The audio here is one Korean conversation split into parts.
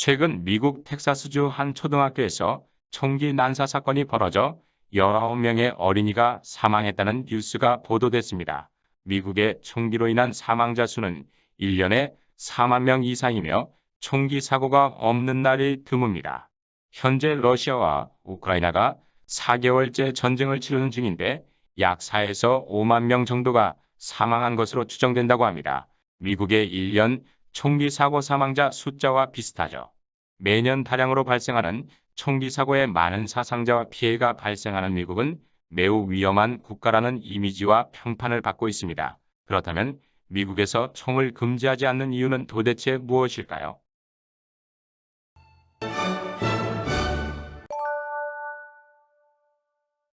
최근 미국 텍사스주 한 초등학교에서 총기 난사 사건이 벌어져 19명의 어린이가 사망했다는 뉴스가 보도됐습니다. 미국의 총기로 인한 사망자 수는 1년에 4만 명 이상이며 총기 사고가 없는 날이 드뭅니다. 현재 러시아와 우크라이나가 4개월째 전쟁을 치르는 중인데 약 4에서 5만 명 정도가 사망한 것으로 추정된다고 합니다. 미국의 1년 총기 사고 사망자 숫자와 비슷하죠. 매년 다량으로 발생하는 총기 사고에 많은 사상자와 피해가 발생하는 미국은 매우 위험한 국가라는 이미지와 평판을 받고 있습니다. 그렇다면 미국에서 총을 금지하지 않는 이유는 도대체 무엇일까요?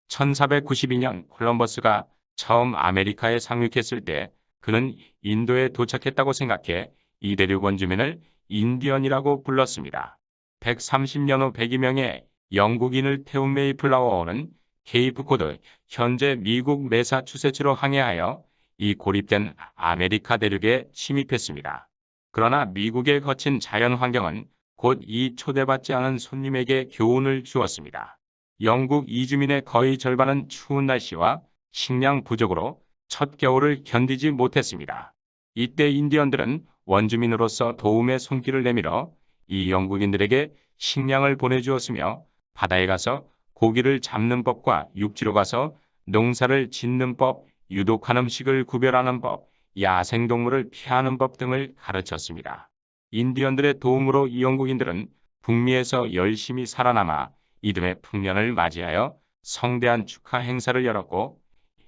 1492년 콜럼버스가 처음 아메리카에 상륙했을 때 그는 인도에 도착했다고 생각해 이 대륙 원주민을 인디언이라고 불렀습니다. 130년 후 102명의 영국인을 태운 메이플라워호는 케이프코드, 현재 미국 매사추세츠로 항해하여 이 고립된 아메리카 대륙에 침입했습니다. 그러나 미국에 거친 자연 환경은 곧 이 초대받지 않은 손님에게 교훈을 주었습니다. 영국 이주민의 거의 절반은 추운 날씨와 식량 부족으로 첫 겨울을 견디지 못했습니다. 이때 인디언들은 원주민으로서 도움의 손길을 내밀어 이 영국인들에게 식량을 보내주었으며 바다에 가서 고기를 잡는 법과 육지로 가서 농사를 짓는 법, 유독한 음식을 구별하는 법, 야생동물을 피하는 법 등을 가르쳤습니다. 인디언들의 도움으로 이 영국인들은 북미에서 열심히 살아남아 이듬해 풍년을 맞이하여 성대한 축하 행사를 열었고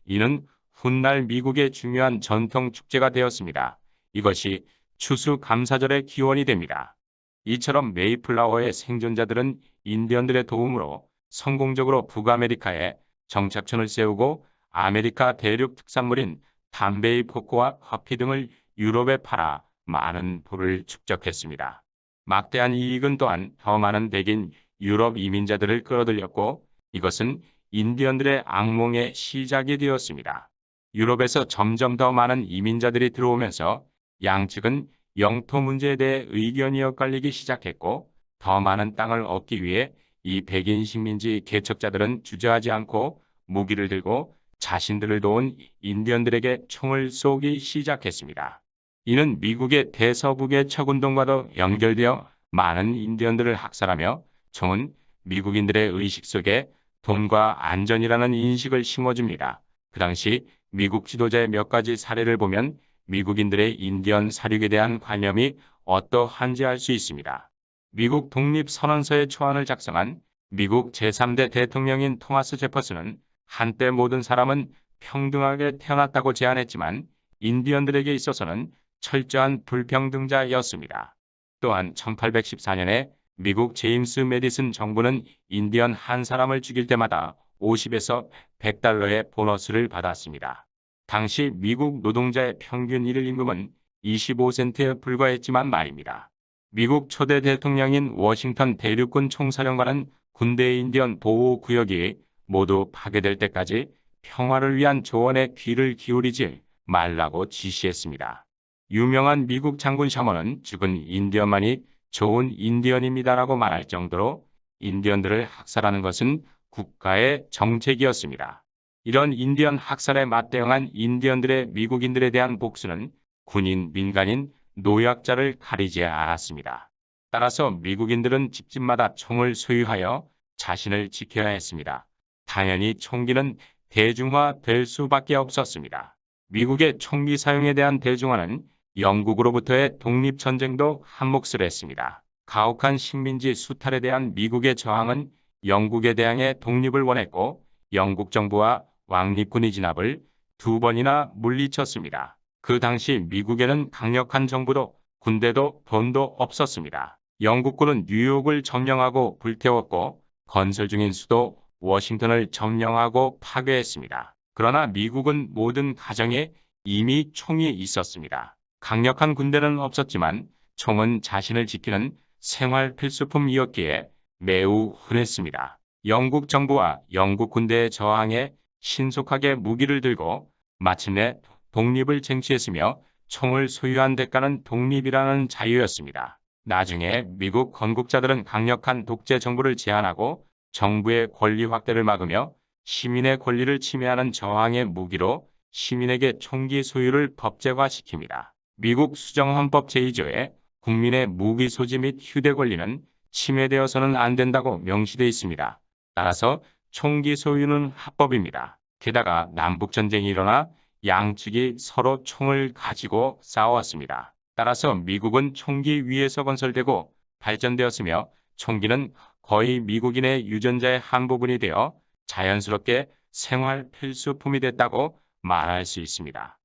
이는 훗날 미국의 중요한 전통 축제가 되었습니다. 이것이 추수감사절의 기원이 됩니다. 이처럼 메이플라워의 생존자들은 인디언들의 도움으로 성공적으로 북아메리카에 정착촌을 세우고 아메리카 대륙 특산물인 담배의 코코와 커피 등을 유럽에 팔아 많은 부를 축적했습니다. 막대한 이익은 또한 더 많은 백인 유럽 이민자들을 끌어들였고 이것은 인디언들의 악몽의 시작이 되었습니다. 유럽에서 점점 더 많은 이민자들이 들어오면서 양측은 영토 문제에 대해 의견이 엇갈리기 시작했고 더 많은 땅을 얻기 위해 이 백인 식민지 개척자들은 주저하지 않고 무기를 들고 자신들을 도운 인디언들에게 총을 쏘기 시작했습니다. 이는 미국의 대서북의 척운동과도 연결되어 많은 인디언들을 학살하며 총은 미국인들의 의식 속에 돈과 안전이라는 인식을 심어줍니다. 그 당시 미국 지도자의 몇 가지 사례를 보면 미국인들의 인디언 사륙에 대한 관념이 어떠한지 알 수 있습니다. 미국 독립선언서의 초안을 작성한 미국 제3대 대통령인 토마스 제퍼슨은 한때 모든 사람은 평등하게 태어났다고 제안했지만 인디언들에게 있어서는 철저한 불평등자였습니다. 또한 1814년에 미국 제임스 메디슨 정부는 인디언 한 사람을 죽일 때마다 50에서 100달러의 보너스를 받았습니다. 당시 미국 노동자의 평균 일일 임금은 25센트에 불과했지만 말입니다. 미국 초대 대통령인 워싱턴 대륙군 총사령관은 군대의 인디언 보호구역이 모두 파괴될 때까지 평화를 위한 조언에 귀를 기울이지 말라고 지시했습니다. 유명한 미국 장군 셔먼은 죽은 인디언만이 좋은 인디언입니다라고 말할 정도로 인디언들을 학살하는 것은 국가의 정책이었습니다. 이런 인디언 학살에 맞대응한 인디언들의 미국인들에 대한 복수는 군인, 민간인, 노약자를 가리지 않았습니다. 따라서 미국인들은 집집마다 총을 소유하여 자신을 지켜야 했습니다. 당연히 총기는 대중화될 수밖에 없었습니다. 미국의 총기 사용에 대한 대중화는 영국으로부터의 독립전쟁도 한몫을 했습니다. 가혹한 식민지 수탈에 대한 미국의 저항은 영국에 대항해 독립을 원했고 영국 정부와 왕립군의 진압을 2번이나 물리쳤습니다. 그 당시 미국에는 강력한 정부도 군대도 돈도 없었습니다. 영국군은 뉴욕을 점령하고 불태웠고 건설 중인 수도 워싱턴을 점령하고 파괴했습니다. 그러나 미국은 모든 가정에 이미 총이 있었습니다. 강력한 군대는 없었지만 총은 자신을 지키는 생활 필수품이었기에 매우 흔했습니다. 영국 정부와 영국 군대의 저항에 신속하게 무기를 들고 마침내 독립을 쟁취했으며 총을 소유한 대가는 독립이라는 자유였습니다. 나중에 미국 건국자들은 강력한 독재 정부를 제안하고 정부의 권리 확대를 막으며 시민의 권리를 침해하는 저항의 무기로 시민에게 총기 소유를 법제화시킵니다. 미국 수정헌법 제2조에 국민의 무기 소지 및 휴대 권리는 침해되어서는 안 된다고 명시되어 있습니다. 따라서 총기 소유는 합법입니다. 게다가 남북전쟁이 일어나 양측이 서로 총을 가지고 싸워왔습니다. 따라서 미국은 총기 위에서 건설되고 발전되었으며 총기는 거의 미국인의 유전자의 한 부분이 되어 자연스럽게 생활 필수품이 됐다고 말할 수 있습니다.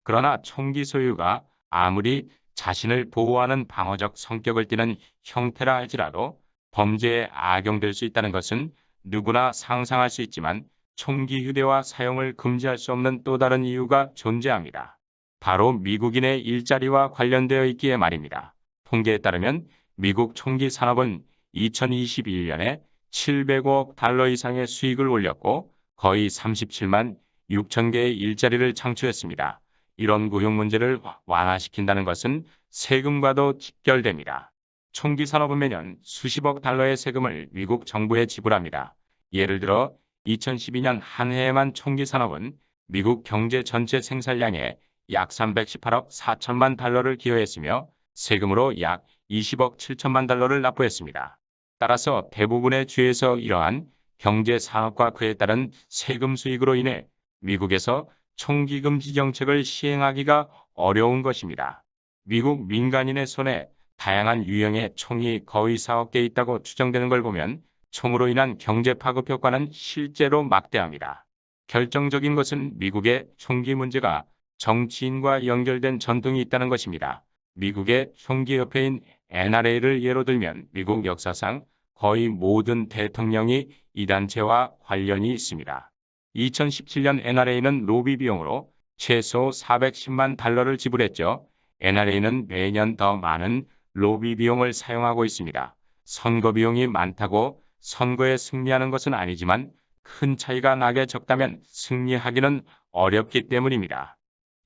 그러나 총기 소유가 아무리 자신을 보호하는 방어적 성격을 띠는 형태라 할지라도 범죄에 악용될 수 있다는 것은 누구나 상상할 수 있지만 총기 휴대와 사용을 금지할 수 없는 또 다른 이유가 존재합니다. 바로 미국인의 일자리와 관련되어 있기에 말입니다. 통계에 따르면 미국 총기 산업은 2021년에 700억 달러 이상의 수익을 올렸고 거의 37만 6천 개의 일자리를 창출했습니다. 이런 고용 문제를 완화시킨다는 것은 세금과도 직결됩니다. 총기 산업은 매년 수십억 달러의 세금을 미국 정부에 지불합니다. 예를 들어 2012년 한 해에만 총기 산업은 미국 경제 전체 생산량의 약 318억 4천만 달러를 기여했으며 세금으로 약 20억 7천만 달러를 납부했습니다. 따라서 대부분의 주에서 이러한 경제 산업과 그에 따른 세금 수익으로 인해 미국에서 총기 금지 정책을 시행하기가 어려운 것입니다. 미국 민간인의 손에 다양한 유형의 총이 거의 4억 개 있다고 추정되는 걸 보면 총으로 인한 경제 파급 효과는 실제로 막대합니다. 결정적인 것은 미국의 총기 문제가 정치인과 연결된 전통이 있다는 것입니다. 미국의 총기협회인 NRA를 예로 들면 미국 역사상 거의 모든 대통령이 이 단체와 관련이 있습니다. 2017년 NRA는 로비 비용으로 최소 410만 달러를 지불했죠. NRA는 매년 더 많은 로비 비용을 사용하고 있습니다. 선거 비용이 많다고 선거에 승리하는 것은 아니지만 큰 차이가 나게 적다면 승리하기는 어렵기 때문입니다.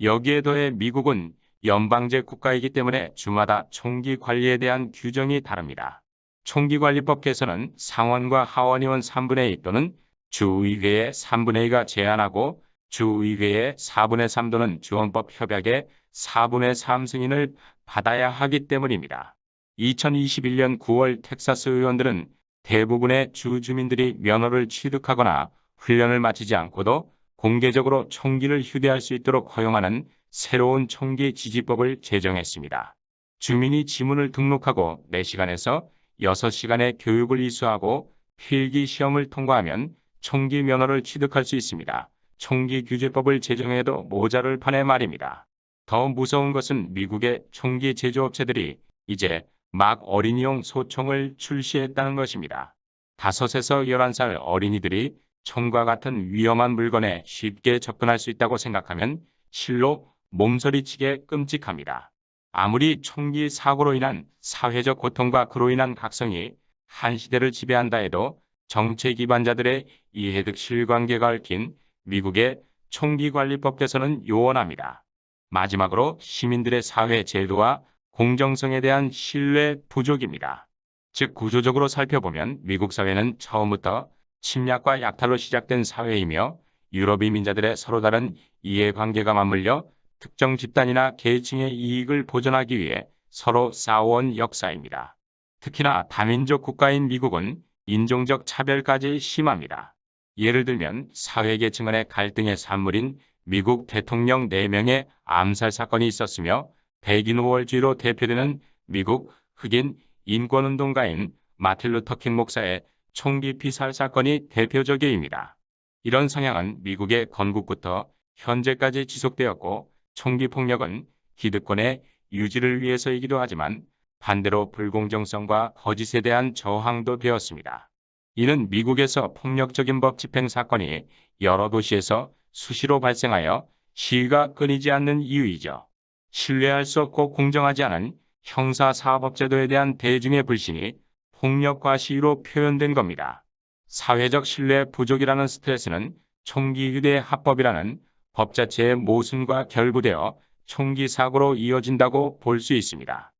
여기에 더해 미국은 연방제 국가이기 때문에 주마다 총기 관리에 대한 규정이 다릅니다. 총기관리법 개선은 상원과 하원의원 3분의 2 또는 주의회의 3분의 2가 제안하고 주의회의 4분의 3 또는 주헌법 협약의 4분의 3 승인을 받아야 하기 때문입니다. 2021년 9월 텍사스 의원들은 대부분의 주 주민들이 면허를 취득하거나 훈련을 마치지 않고도 공개적으로 총기를 휴대할 수 있도록 허용하는 새로운 총기 지지법을 제정했습니다. 주민이 지문을 등록하고 4시간에서 6시간의 교육을 이수하고 필기 시험을 통과하면 총기 면허를 취득할 수 있습니다. 총기 규제법을 제정해도 모자를 판에 말입니다. 더 무서운 것은 미국의 총기 제조업체들이 이제 막 어린이용 소총을 출시했다는 것입니다. 5에서 11살 어린이들이 총과 같은 위험한 물건에 쉽게 접근할 수 있다고 생각하면 실로 몸서리치게 끔찍합니다. 아무리 총기 사고로 인한 사회적 고통과 그로 인한 각성이 한 시대를 지배한다 해도 정책 기반자들의 이해득 실관계가 얽힌 미국의 총기관리법 개선은 요원합니다. 마지막으로 시민들의 사회 제도와 공정성에 대한 신뢰 부족입니다. 즉 구조적으로 살펴보면 미국 사회는 처음부터 침략과 약탈로 시작된 사회이며 유럽 이민자들의 서로 다른 이해관계가 맞물려 특정 집단이나 계층의 이익을 보존하기 위해 서로 싸워온 역사입니다. 특히나 다민족 국가인 미국은 인종적 차별까지 심합니다. 예를 들면 사회계층 간의 갈등의 산물인 미국 대통령 4명의 암살 사건이 있었으며 백인 우월주의로 대표되는 미국 흑인 인권운동가인 마틴 루터 킹 목사의 총기 피살 사건이 대표적입니다. 이런 성향은 미국의 건국부터 현재까지 지속되었고 총기 폭력은 기득권의 유지를 위해서이기도 하지만 반대로 불공정성과 거짓에 대한 저항도 되었습니다. 이는 미국에서 폭력적인 법 집행 사건이 여러 도시에서 수시로 발생하여 시위가 끊이지 않는 이유이죠. 신뢰할 수 없고 공정하지 않은 형사사법제도에 대한 대중의 불신이 폭력과 시위로 표현된 겁니다. 사회적 신뢰 부족이라는 스트레스는 총기 휴대 합법이라는 법 자체의 모순과 결부되어 총기 사고로 이어진다고 볼 수 있습니다.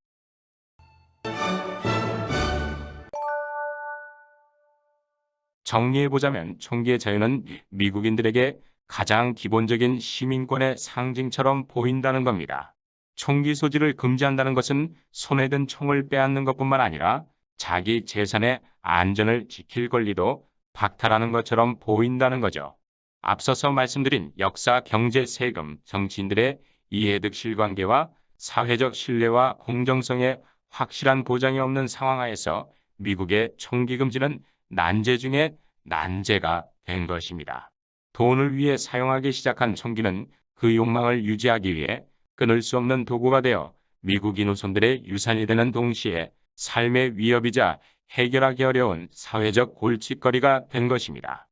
정리해보자면 총기의 자유는 미국인들에게 가장 기본적인 시민권의 상징처럼 보인다는 겁니다. 총기 소지를 금지한다는 것은 손에 든 총을 빼앗는 것뿐만 아니라 자기 재산의 안전을 지킬 권리도 박탈하는 것처럼 보인다는 거죠. 앞서서 말씀드린 역사, 경제, 세금, 정치인들의 이해득 실관계와 사회적 신뢰와 공정성에 확실한 보장이 없는 상황 하에서 미국의 총기 금지는 난제 중에 난제가 된 것입니다. 돈을 위해 사용하기 시작한 총기는 그 욕망을 유지하기 위해 끊을 수 없는 도구가 되어 미국인 후손들의 유산이 되는 동시에 삶의 위협이자 해결하기 어려운 사회적 골칫거리가 된 것입니다.